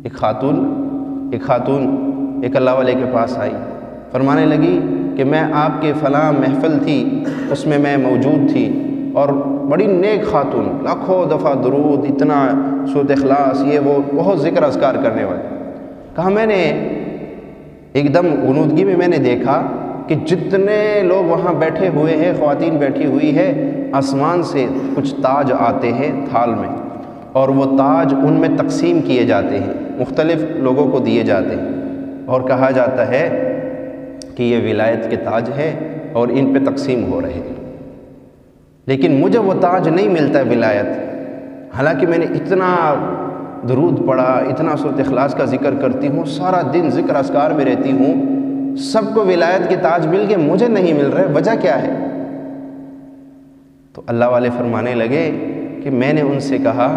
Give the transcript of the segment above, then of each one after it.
ایک خاتون ایک اللہ والے کے پاس آئی، فرمانے لگی کہ میں آپ کے فلاں محفل تھی، اس میں میں موجود تھی، اور بڑی نیک خاتون، لاکھوں دفعہ درود، اتنا سورۃ اخلاص، یہ وہ بہت ذکر اذکار کرنے والے۔ کہا میں نے ایک دم غنودگی میں نے دیکھا کہ جتنے لوگ وہاں بیٹھے ہوئے ہیں، خواتین بیٹھی ہوئی ہے، آسمان سے کچھ تاج آتے ہیں تھال میں، اور وہ تاج ان میں تقسیم کیے جاتے ہیں، مختلف لوگوں کو دیے جاتے ہیں، اور کہا جاتا ہے کہ یہ ولایت کے تاج ہے اور ان پہ تقسیم ہو رہے ہیں، لیکن مجھے وہ تاج نہیں ملتا ولایت، حالانکہ میں نے اتنا درود پڑھا، اتنا سورۃ اخلاص کا ذکر کرتی ہوں، سارا دن ذکر اذکار میں رہتی ہوں، سب کو ولایت کے تاج مل گئے، مجھے نہیں مل رہے، وجہ کیا ہے؟ تو اللہ والے فرمانے لگے کہ میں نے ان سے کہا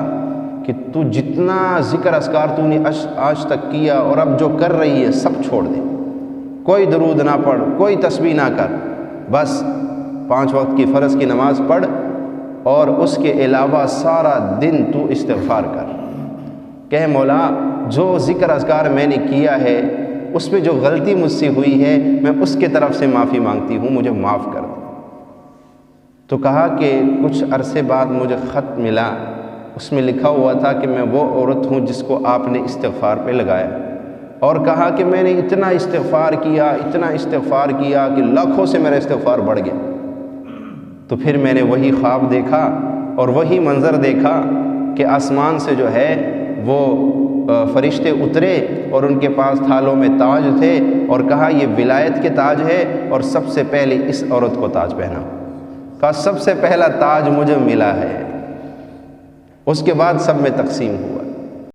کہ تو جتنا ذکر اذکار تو نے آج تک کیا اور اب جو کر رہی ہے سب چھوڑ دے، کوئی درود نہ پڑھ، کوئی تسبیح نہ کر، بس 5 وقت کی فرض کی نماز پڑھ، اور اس کے علاوہ سارا دن تو استغفار کر۔ کہ مولا جو ذکر اذکار میں نے کیا ہے اس میں جو غلطی مجھ سے ہوئی ہے میں اس کے طرف سے معافی مانگتی ہوں، مجھے معاف کر دے۔ تو کہا کہ کچھ عرصے بعد مجھے خط ملا، اس میں لکھا ہوا تھا کہ میں وہ عورت ہوں جس کو آپ نے استغفار پہ لگایا، اور کہا کہ میں نے اتنا استغفار کیا کہ لاکھوں سے میرا استغفار بڑھ گیا۔ تو پھر میں نے وہی خواب دیکھا اور وہی منظر دیکھا کہ آسمان سے جو ہے وہ فرشتے اترے اور ان کے پاس تھالوں میں تاج تھے، اور کہا یہ ولایت کے تاج ہے، اور سب سے پہلے اس عورت کو تاج پہنا۔ کہا سب سے پہلا تاج مجھے ملا ہے، اس کے بعد سب میں تقسیم ہوا۔